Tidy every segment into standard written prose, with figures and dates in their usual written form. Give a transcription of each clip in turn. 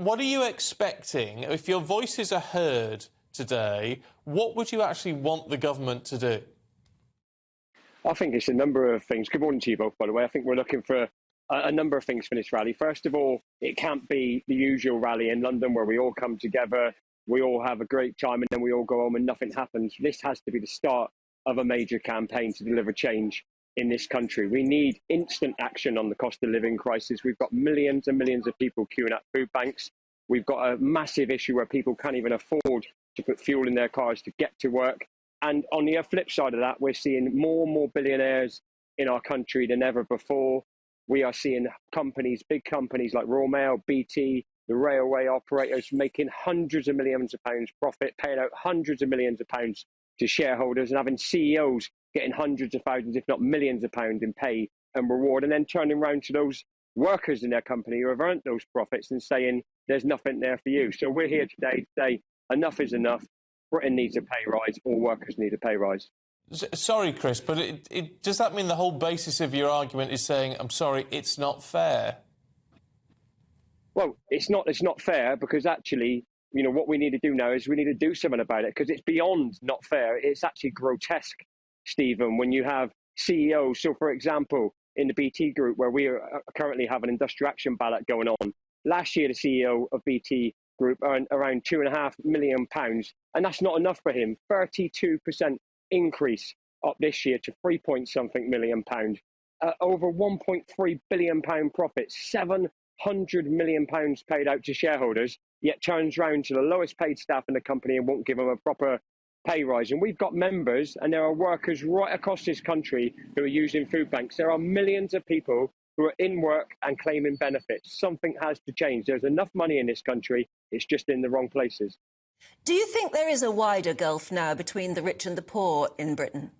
what are you expecting? If your voices are heard today, what would you actually want the government to do? I think it's a number of things. Good morning to you both, by the way. I think we're looking for a number of things for this rally. First of all, it can't be the usual rally in London where we all come together, we all have a great time, and then we all go home and nothing happens. This has to be the start of a major campaign to deliver change in this country. We need instant action on the cost of living crisis. We've got millions and millions of people queuing at food banks. We've got a massive issue where people can't even afford to put fuel in their cars to get to work. And on the flip side of that, we're seeing more and more billionaires in our country than ever before. We are seeing companies, big companies like Royal Mail, BT, the railway operators making hundreds of millions of pounds profit, paying out hundreds of millions of pounds to shareholders, and having CEOs getting hundreds of thousands, if not millions of pounds in pay and reward, and then turning around to those workers in their company who have earned those profits and saying, there's nothing there for you. So we're here today to say, enough is enough. Britain needs a pay rise. All workers need a pay rise. Sorry, Chris, but does that mean the whole basis of your argument is saying, I'm sorry, it's not fair? Well, it's not fair because actually, you know, what we need to do now is we need to do something about it because it's beyond not fair. It's actually grotesque, Stephen, when you have CEOs. So, for example, in the BT group, where we currently have an industrial action ballot going on, last year the CEO of BT Group earned around £2.5 million, and that's not enough for him. 32% increase up this year to £3 million. Over £1.3 billion profit, £700 million paid out to shareholders, yet turns round to the lowest paid staff in the company and won't give them a proper pay rise. And we've got members, and there are workers right across this country who are using food banks. There are millions of people who are in work and claiming benefits. Something has to change. There's enough money in this country. It's just in the wrong places. Do you think there is a wider gulf now between the rich and the poor in Britain?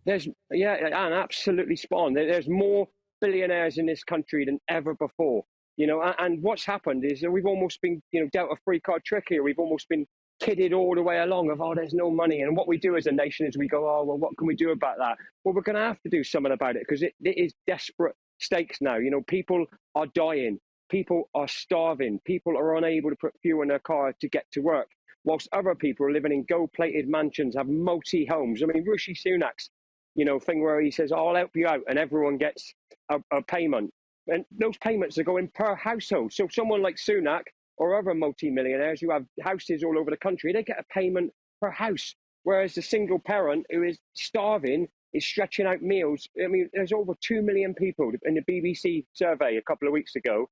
Yeah, and absolutely spot on. There's more billionaires in this country than ever before. You know, and what's happened is that we've almost been, you know, dealt a free card trick here. We've almost been kidded all the way along of, oh, there's no money. And what we do as a nation is we go, oh, well, what can we do about that? Well, we're going to have to do something about it because it is desperate stakes now. You know, people are dying. People are starving. People are unable to put fuel in their car to get to work, whilst other people are living in gold-plated mansions, have multi-homes. I mean, Rishi Sunak's, you know, thing where he says, oh, I'll help you out, and everyone gets a payment. And those payments are going per household. So someone like Sunak or other multi-millionaires who have houses all over the country, they get a payment per house, whereas the single parent who is starving is stretching out meals. I mean, there's over 2 million people in the BBC survey a couple of weeks ago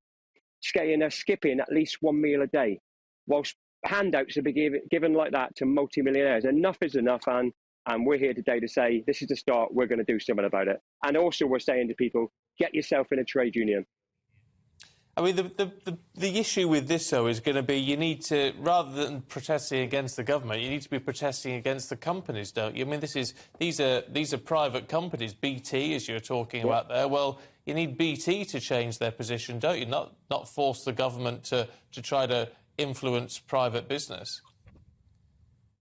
skipping at least one meal a day, whilst handouts are being given like that to multi-millionaires. Enough is enough, and we're here today to say this is the start. We're going to do something about it. And also we're saying to people, get yourself in a trade union. I mean, the issue with this, though, is going to be you need to, rather than protesting against the government, you need to be protesting against the companies, don't you? I mean, these are private companies, BT, as you're talking about there. Well, you need BT to change their position, don't you? Not force the government to try to influence private business.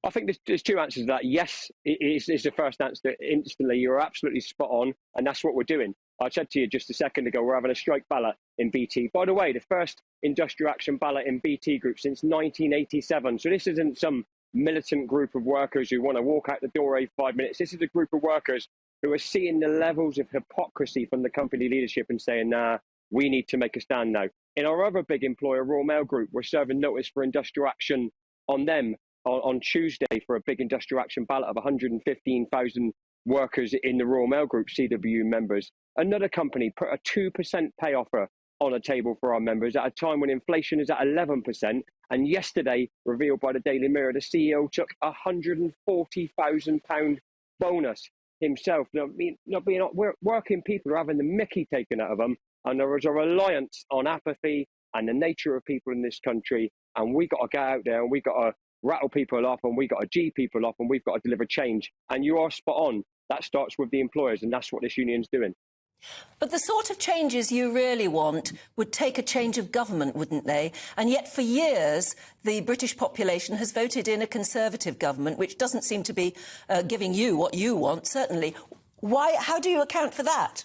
I think there's two answers to that. Yes, it is the first answer instantly. You're absolutely spot on, and that's what we're doing. I said to you just a second ago, we're having a strike ballot in BT. By the way, the first industrial action ballot in BT Group since 1987. So this isn't some militant group of workers who want to walk out the door every 5 minutes. This is a group of workers who are seeing the levels of hypocrisy from the company leadership and saying, nah, we need to make a stand now. In our other big employer, Royal Mail Group, we're serving notice for industrial action on them on Tuesday for a big industrial action ballot of 115,000 workers in the Royal Mail Group, CWU members. Another company put a 2% pay offer on a table for our members at a time when inflation is at 11%. And yesterday, revealed by the Daily Mirror, the CEO took a £140,000 bonus himself. Working people are having the mickey taken out of them. And there is a reliance on apathy and the nature of people in this country. And we got to get out there and we got to rattle people up and we got to G people up and we've got to deliver change. And you are spot on. That starts with the employers, and that's what this union's doing. But the sort of changes you really want would take a change of government, wouldn't they? And yet for years, the British population has voted in a Conservative government, which doesn't seem to be giving you what you want, certainly. Why? How do you account for that?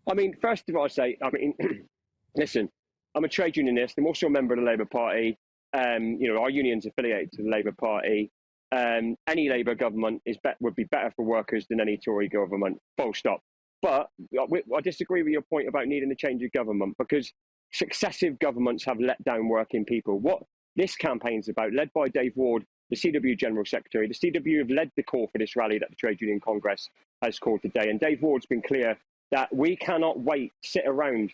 I mean, first of all, I say, listen, I'm a trade unionist. I'm also a member of the Labour Party. Our union's affiliated to the Labour Party. Any Labour government would be better for workers than any Tory government, full stop. But I disagree with your point about needing a change of government, because successive governments have let down working people. What this campaign's about, led by Dave Ward, the CW General Secretary. The CW have led the call for this rally that the Trade Union Congress has called today. And Dave Ward's been clear that we cannot sit around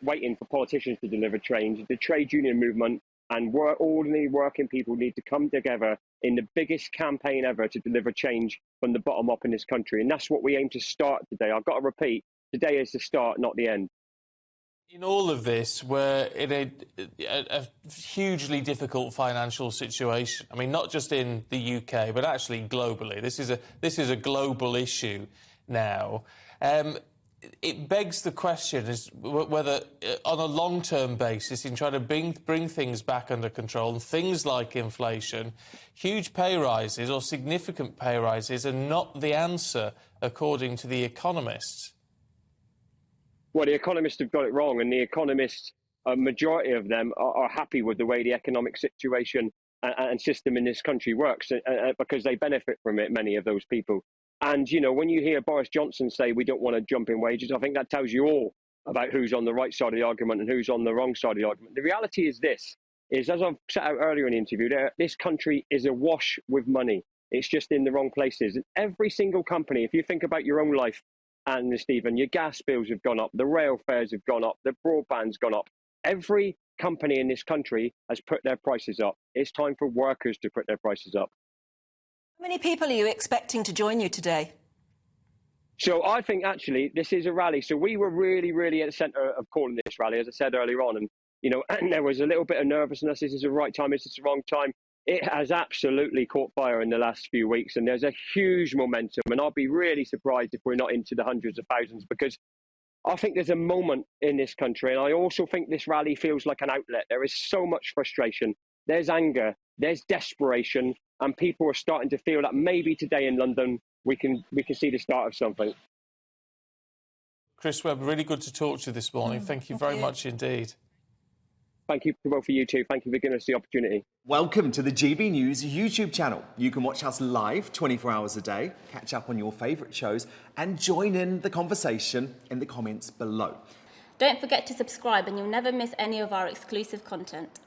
waiting for politicians to deliver change. The trade union movement and ordinary working people need to come together in the biggest campaign ever to deliver change from the bottom up in this country. And that's what we aim to start today. I've got to repeat, today is the start, not the end. In all of this, we're in a hugely difficult financial situation. I mean, not just in the UK, but actually globally. This is a global issue now. It begs the question is whether, on a long-term basis, in trying to bring things back under control, and things like inflation, huge pay rises or significant pay rises are not the answer, according to the economists. Well, the economists have got it wrong, and the economists, a majority of them, are happy with the way the economic situation and system in this country works, because they benefit from it, many of those people. And, when you hear Boris Johnson say we don't want to jump in wages, I think that tells you all about who's on the right side of the argument and who's on the wrong side of the argument. The reality is this, as I've set out earlier in the interview, this country is awash with money. It's just in the wrong places. And every single company, if you think about your own life, and Stephen, your gas bills have gone up, the rail fares have gone up, the broadband's gone up. Every company in this country has put their prices up. It's time for workers to put their prices up. How many people are you expecting to join you today? So I think actually this is a rally. So we were really, really at the centre of calling this rally, as I said earlier on. And, and there was a little bit of nervousness. Is this the right time? Is this the wrong time? It has absolutely caught fire in the last few weeks, and there's a huge momentum. And I'll be really surprised if we're not into the hundreds of thousands, because I think there's a moment in this country. And I also think this rally feels like an outlet. There is so much frustration. There's anger. There's desperation. And people are starting to feel that maybe today in London we can see the start of something. Chris Webb, really good to talk to you this morning. Thank you very much indeed. Thank you both for you too. Thank you for giving us the opportunity. Welcome to the GB News YouTube channel. You can watch us live 24 hours a day, catch up on your favourite shows and join in the conversation in the comments below. Don't forget to subscribe and you'll never miss any of our exclusive content.